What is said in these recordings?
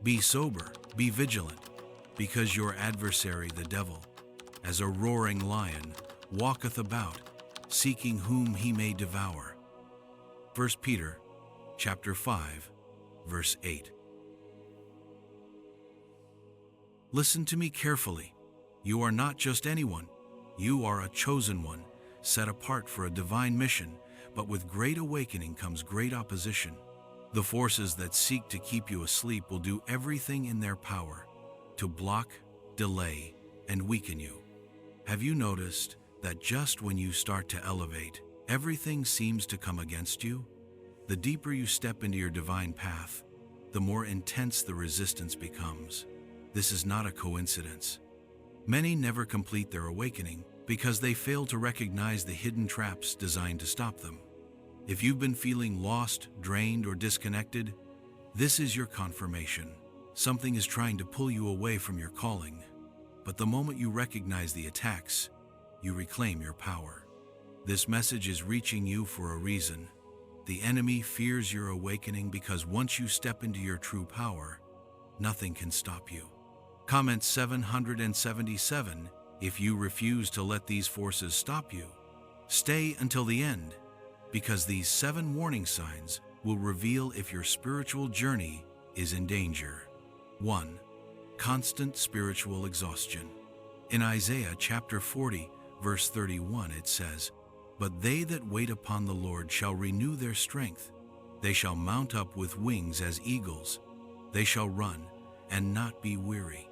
Be sober, be vigilant, because your adversary the devil, as a roaring lion, walketh about, seeking whom he may devour. 1 Peter chapter 5, verse 8. Listen to me carefully. You are not just anyone. You are a chosen one, set apart for a divine mission, but with great awakening comes great opposition. The forces that seek to keep you asleep will do everything in their power to block, delay, and weaken you. Have you noticed that just when you start to elevate, everything seems to come against you? The deeper you step into your divine path, the more intense the resistance becomes. This is not a coincidence. Many never complete their awakening because they fail to recognize the hidden traps designed to stop them. If you've been feeling lost, drained, or disconnected, this is your confirmation. Something is trying to pull you away from your calling. But the moment you recognize the attacks, you reclaim your power. This message is reaching you for a reason. The enemy fears your awakening because once you step into your true power, nothing can stop you. Comment 777 if you refuse to let these forces stop you. Stay until the end, because these 7 warning signs will reveal if your spiritual journey is in danger. 1. Constant spiritual exhaustion. In Isaiah chapter 40, verse 31, it says, "But they that wait upon the Lord shall renew their strength. They shall mount up with wings as eagles. They shall run and not be weary,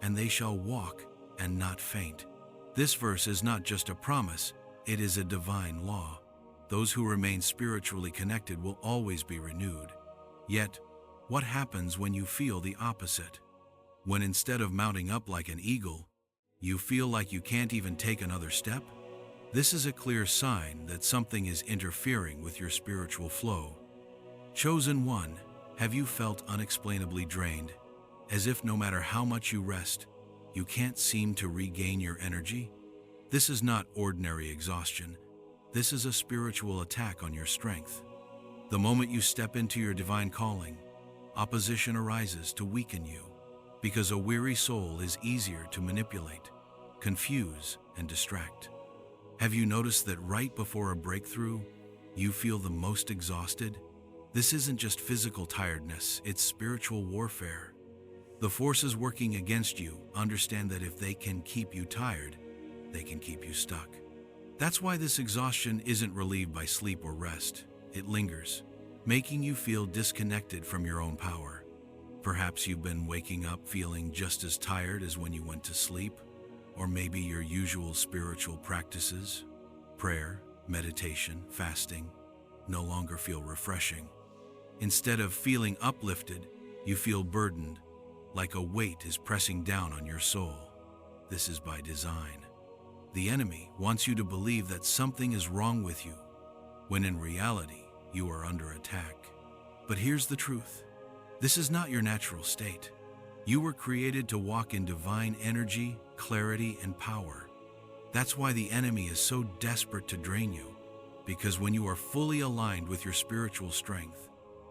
and they shall walk and not faint." This verse is not just a promise, it is a divine law. Those who remain spiritually connected will always be renewed. Yet, what happens when you feel the opposite? When instead of mounting up like an eagle, you feel like you can't even take another step? This is a clear sign that something is interfering with your spiritual flow. Chosen one, have you felt unexplainably drained, as if no matter how much you rest, you can't seem to regain your energy? This is not ordinary exhaustion. This is a spiritual attack on your strength. The moment you step into your divine calling, opposition arises to weaken you, because a weary soul is easier to manipulate, confuse, and distract. Have you noticed that right before a breakthrough, you feel the most exhausted? This isn't just physical tiredness, it's spiritual warfare. The forces working against you understand that if they can keep you tired, they can keep you stuck. That's why this exhaustion isn't relieved by sleep or rest. It lingers, making you feel disconnected from your own power. Perhaps you've been waking up feeling just as tired as when you went to sleep, or maybe your usual spiritual practices, prayer, meditation, fasting, no longer feel refreshing. Instead of feeling uplifted, you feel burdened, like a weight is pressing down on your soul. This is by design. The enemy wants you to believe that something is wrong with you, when in reality, you are under attack. But here's the truth. This is not your natural state. You were created to walk in divine energy, clarity, and power. That's why the enemy is so desperate to drain you, because when you are fully aligned with your spiritual strength,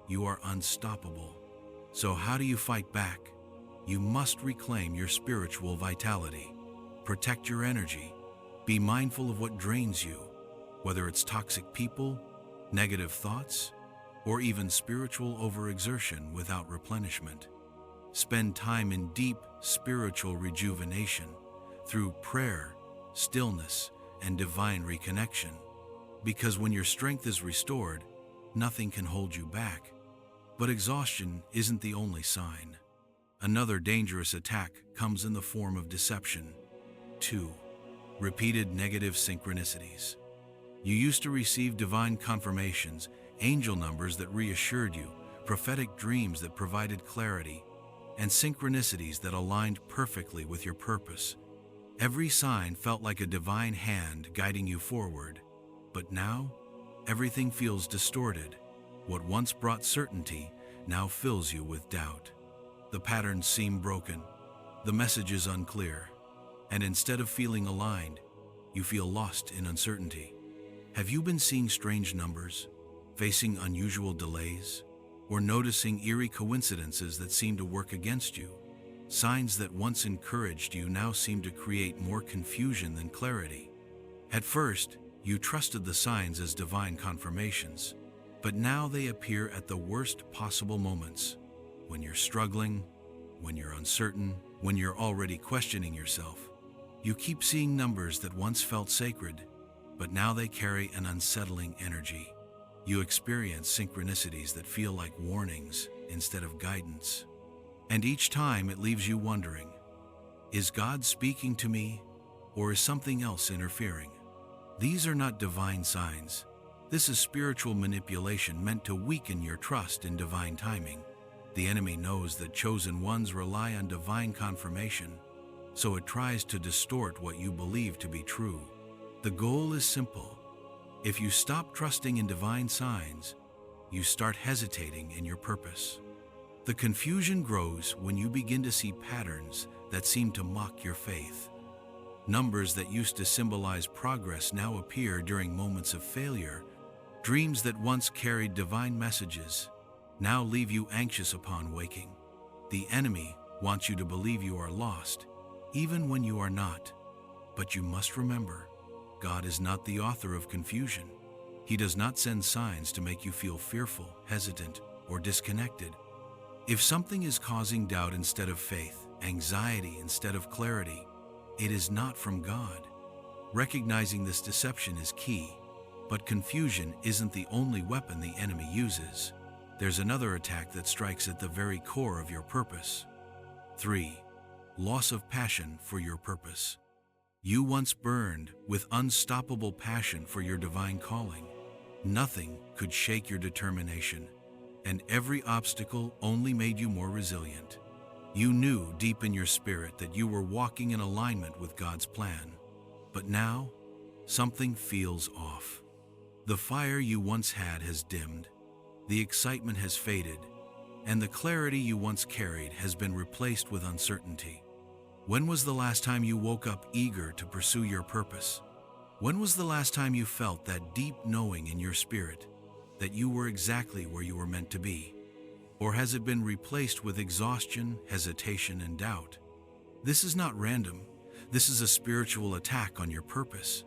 you are unstoppable. So how do you fight back? You must reclaim your spiritual vitality. Protect your energy. Be mindful of what drains you, whether it's toxic people, negative thoughts, or even spiritual overexertion without replenishment. Spend time in deep spiritual rejuvenation through prayer, stillness, and divine reconnection. Because when your strength is restored, nothing can hold you back. But exhaustion isn't the only sign. Another dangerous attack comes in the form of deception. 2. Repeated negative synchronicities. You used to receive divine confirmations, angel numbers that reassured you, prophetic dreams that provided clarity, and synchronicities that aligned perfectly with your purpose. Every sign felt like a divine hand guiding you forward. But now, everything feels distorted. What once brought certainty now fills you with doubt. The patterns seem broken, the message is unclear, and instead of feeling aligned, you feel lost in uncertainty. Have you been seeing strange numbers, facing unusual delays, or noticing eerie coincidences that seem to work against you. Signs that once encouraged you now seem to create more confusion than clarity. At first, you trusted the signs as divine confirmations, but now they appear at the worst possible moments. When you're struggling, when you're uncertain, when you're already questioning yourself. You keep seeing numbers that once felt sacred, but now they carry an unsettling energy. You experience synchronicities that feel like warnings instead of guidance. And each time it leaves you wondering, is God speaking to me, or is something else interfering? These are not divine signs. This is spiritual manipulation meant to weaken your trust in divine timing. The enemy knows that chosen ones rely on divine confirmation, so it tries to distort what you believe to be true. The goal is simple. If you stop trusting in divine signs, you start hesitating in your purpose. The confusion grows when you begin to see patterns that seem to mock your faith. Numbers that used to symbolize progress now appear during moments of failure. Dreams that once carried divine messages now leave you anxious upon waking. The enemy wants you to believe you are lost, even when you are not. But you must remember, God is not the author of confusion. He does not send signs to make you feel fearful, hesitant, or disconnected. If something is causing doubt instead of faith, anxiety instead of clarity, it is not from God. Recognizing this deception is key, but confusion isn't the only weapon the enemy uses. There's another attack that strikes at the very core of your purpose. 3. Loss of passion for your purpose. You once burned with unstoppable passion for your divine calling. Nothing could shake your determination, and every obstacle only made you more resilient. You knew deep in your spirit that you were walking in alignment with God's plan. But now, something feels off. The fire you once had has dimmed, the excitement has faded, and the clarity you once carried has been replaced with uncertainty. When was the last time you woke up eager to pursue your purpose? When was the last time you felt that deep knowing in your spirit that you were exactly where you were meant to be? Or has it been replaced with exhaustion, hesitation, and doubt? This is not random. This is a spiritual attack on your purpose.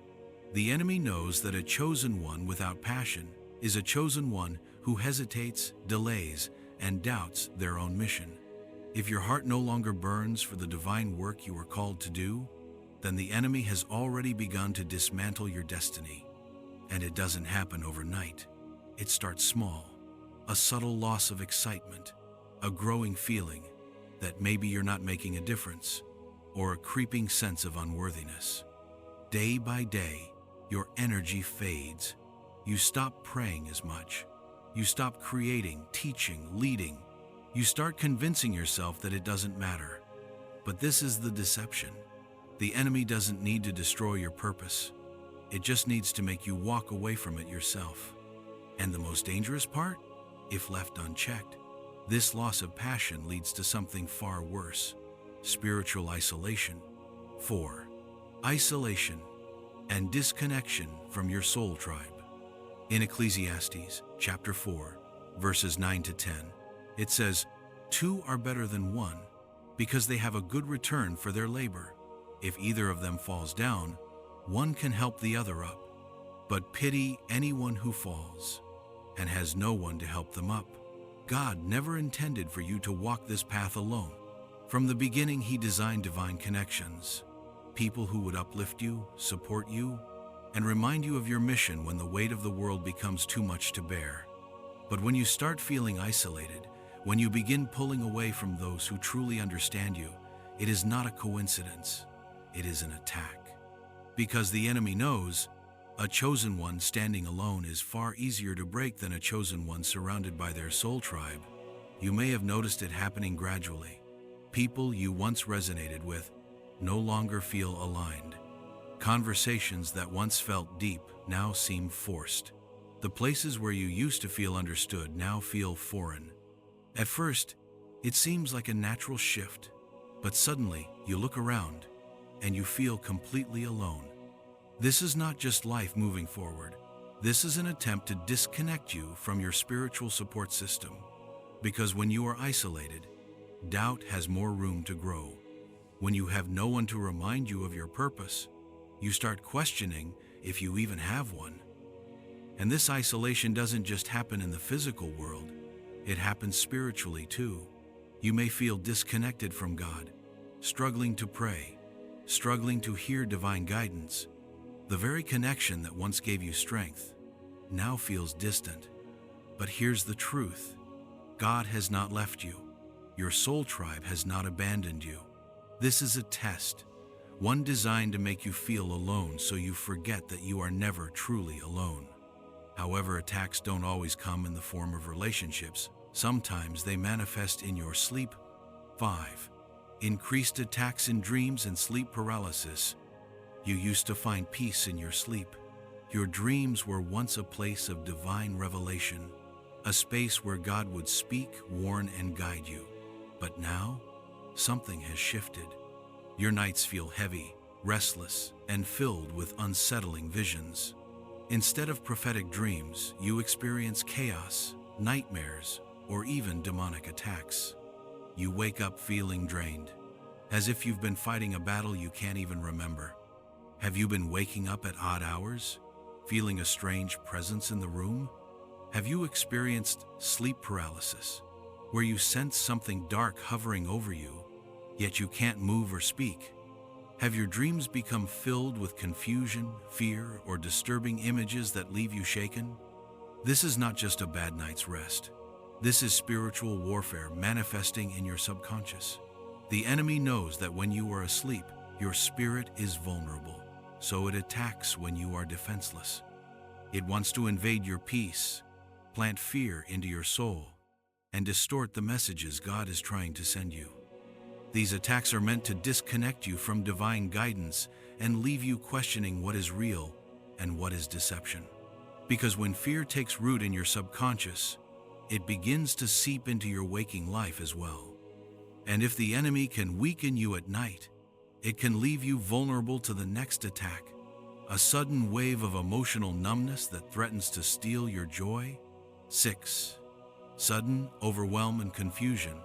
The enemy knows that a chosen one without passion is a chosen one who hesitates, delays, and doubts their own mission. If your heart no longer burns for the divine work you were called to do, then the enemy has already begun to dismantle your destiny. And it doesn't happen overnight. It starts small. A subtle loss of excitement, a growing feeling that maybe you're not making a difference, or a creeping sense of unworthiness. Day by day, your energy fades. You stop praying as much. You stop creating, teaching, leading. You start convincing yourself that it doesn't matter. But this is the deception. The enemy doesn't need to destroy your purpose. It just needs to make you walk away from it yourself. And the most dangerous part? If left unchecked, this loss of passion leads to something far worse: spiritual isolation. 4. Isolation and disconnection from your soul tribe. In Ecclesiastes chapter 4, verses 9 to 10, it says, "Two are better than one, because they have a good return for their labor. If either of them falls down, one can help the other up. But pity anyone who falls and has no one to help them up." God never intended for you to walk this path alone. From the beginning, He designed divine connections, people who would uplift you, support you, and remind you of your mission when the weight of the world becomes too much to bear. But when you start feeling isolated, when you begin pulling away from those who truly understand you, it is not a coincidence. It is an attack. Because the enemy knows a chosen one standing alone is far easier to break than a chosen one surrounded by their soul tribe. You may have noticed it happening gradually. People you once resonated with no longer feel aligned. Conversations that once felt deep now seem forced. The places where you used to feel understood now feel foreign. At first, it seems like a natural shift, but suddenly you look around and you feel completely alone. This is not just life moving forward. This is an attempt to disconnect you from your spiritual support system. Because when you are isolated, doubt has more room to grow. When you have no one to remind you of your purpose, you start questioning if you even have one. And this isolation doesn't just happen in the physical world, it happens spiritually too. You may feel disconnected from God, struggling to pray, struggling to hear divine guidance. The very connection that once gave you strength now feels distant. But here's the truth. God has not left you. Your soul tribe has not abandoned you. This is a test, one designed to make you feel alone so you forget that you are never truly alone. However, attacks don't always come in the form of relationships. Sometimes they manifest in your sleep. 5. Increased attacks in dreams and sleep paralysis. You used to find peace in your sleep. Your dreams were once a place of divine revelation, a space where God would speak, warn, and guide you. But now, something has shifted. Your nights feel heavy, restless, and filled with unsettling visions. Instead of prophetic dreams, you experience chaos, nightmares, or even demonic attacks. You wake up feeling drained, as if you've been fighting a battle you can't even remember. Have you been waking up at odd hours, feeling a strange presence in the room? Have you experienced sleep paralysis, where you sense something dark hovering over you, yet you can't move or speak? Have your dreams become filled with confusion, fear, or disturbing images that leave you shaken? This is not just a bad night's rest. This is spiritual warfare manifesting in your subconscious. The enemy knows that when you are asleep, your spirit is vulnerable, so it attacks when you are defenseless. It wants to invade your peace, plant fear into your soul, and distort the messages God is trying to send you. These attacks are meant to disconnect you from divine guidance and leave you questioning what is real and what is deception. Because when fear takes root in your subconscious, it begins to seep into your waking life as well. And if the enemy can weaken you at night, it can leave you vulnerable to the next attack, a sudden wave of emotional numbness that threatens to steal your joy. 6. Sudden overwhelm and confusion.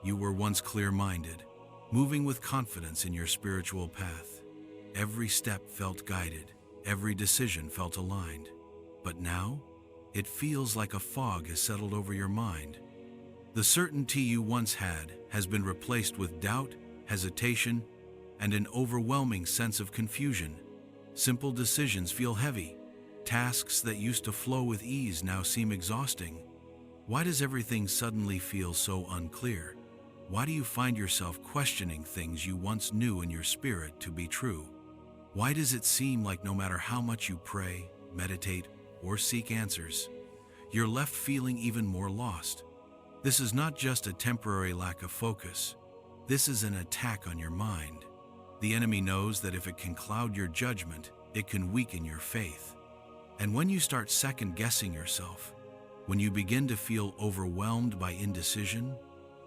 You were once clear-minded, moving with confidence in your spiritual path. Every step felt guided, every decision felt aligned. But now, it feels like a fog has settled over your mind. The certainty you once had has been replaced with doubt, hesitation, and an overwhelming sense of confusion. Simple decisions feel heavy. Tasks that used to flow with ease now seem exhausting. Why does everything suddenly feel so unclear? Why do you find yourself questioning things you once knew in your spirit to be true? Why does it seem like no matter how much you pray, meditate, or seek answers, you're left feeling even more lost? This is not just a temporary lack of focus. This is an attack on your mind. The enemy knows that if it can cloud your judgment, it can weaken your faith. And when you start second-guessing yourself, when you begin to feel overwhelmed by indecision,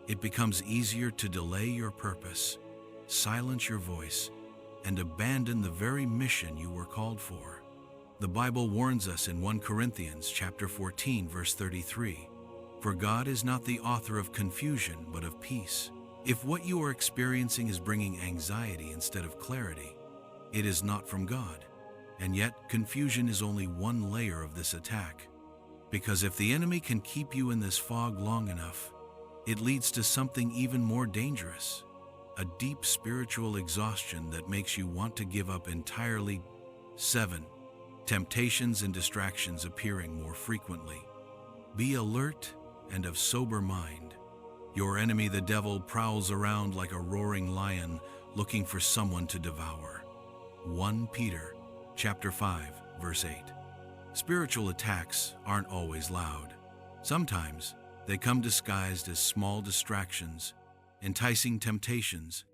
it becomes easier to delay your purpose, silence your voice, and abandon the very mission you were called for. The Bible warns us in 1 Corinthians chapter 14, verse 33, "For God is not the author of confusion, but of peace." If what you are experiencing is bringing anxiety instead of clarity, it is not from God. And yet, confusion is only one layer of this attack. Because if the enemy can keep you in this fog long enough, it leads to something even more dangerous, a deep spiritual exhaustion that makes you want to give up entirely. 7. Temptations and distractions appearing more frequently. Be alert and of sober mind. Your enemy, the devil, prowls around like a roaring lion looking for someone to devour. 1 Peter chapter 5, verse 8. Spiritual attacks aren't always loud. Sometimes they come disguised as small distractions, enticing temptations,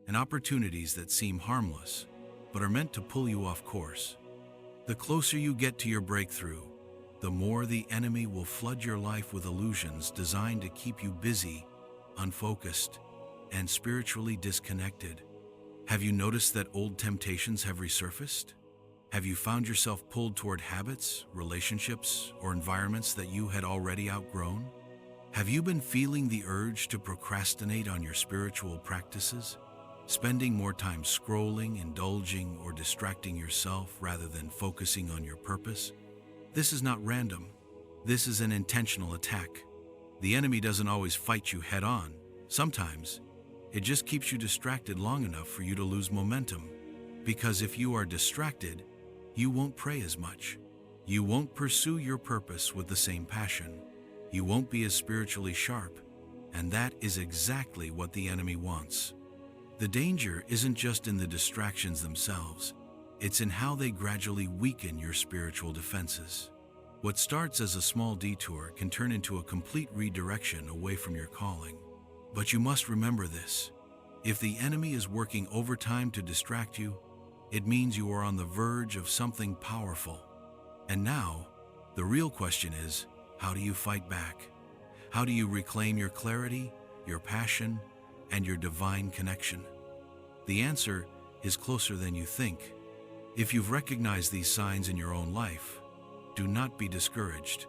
and opportunities that seem harmless, but are meant to pull you off course. The closer you get to your breakthrough, the more the enemy will flood your life with illusions designed to keep you busy, unfocused, and spiritually disconnected. Have you noticed that old temptations have resurfaced? Have you found yourself pulled toward habits, relationships, or environments that you had already outgrown? Have you been feeling the urge to procrastinate on your spiritual practices? Spending more time scrolling, indulging, or distracting yourself rather than focusing on your purpose? This is not random. This is an intentional attack. The enemy doesn't always fight you head on. Sometimes, it just keeps you distracted long enough for you to lose momentum. Because if you are distracted, you won't pray as much. You won't pursue your purpose with the same passion. You won't be as spiritually sharp. And that is exactly what the enemy wants. The danger isn't just in the distractions themselves. It's in how they gradually weaken your spiritual defenses. What starts as a small detour can turn into a complete redirection away from your calling. But you must remember this. If the enemy is working overtime to distract you, it means you are on the verge of something powerful. And now, the real question is, how do you fight back? How do you reclaim your clarity, your passion, and your divine connection? The answer is closer than you think. If you've recognized these signs in your own life, do not be discouraged.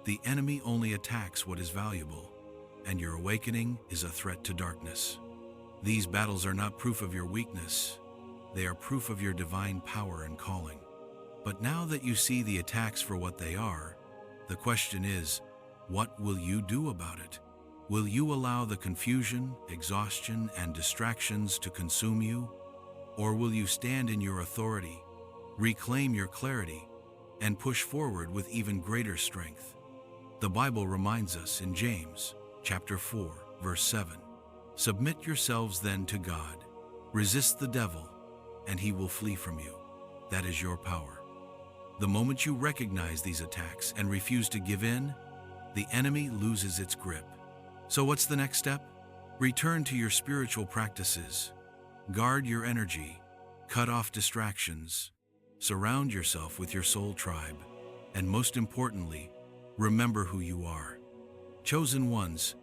The enemy only attacks what is valuable, and your awakening is a threat to darkness. These battles are not proof of your weakness. They are proof of your divine power and calling. But now that you see the attacks for what they are, the question is, what will you do about it? Will you allow the confusion, exhaustion, and distractions to consume you? Or will you stand in your authority, reclaim your clarity, and push forward with even greater strength? The Bible reminds us in James, chapter 4, verse 7, "Submit yourselves then to God. Resist the devil, and he will flee from you." That is your power. The moment you recognize these attacks and refuse to give in, the enemy loses its grip. So what's the next step? Return to your spiritual practices. Guard your energy. Cut off distractions. Surround yourself with your soul tribe. And most importantly, remember who you are. Chosen ones,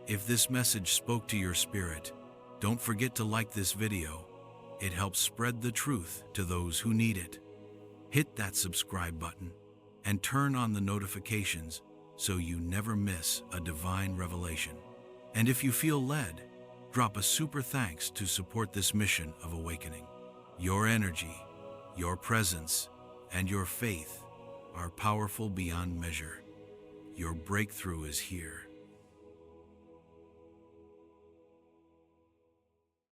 if this message spoke to your spirit, don't forget to like this video. It helps spread the truth to those who need it. Hit that subscribe button and turn on the notifications so you never miss a divine revelation. And if you feel led, drop a super thanks to support this mission of awakening. Your energy, your presence, and your faith are powerful beyond measure. Your breakthrough is here.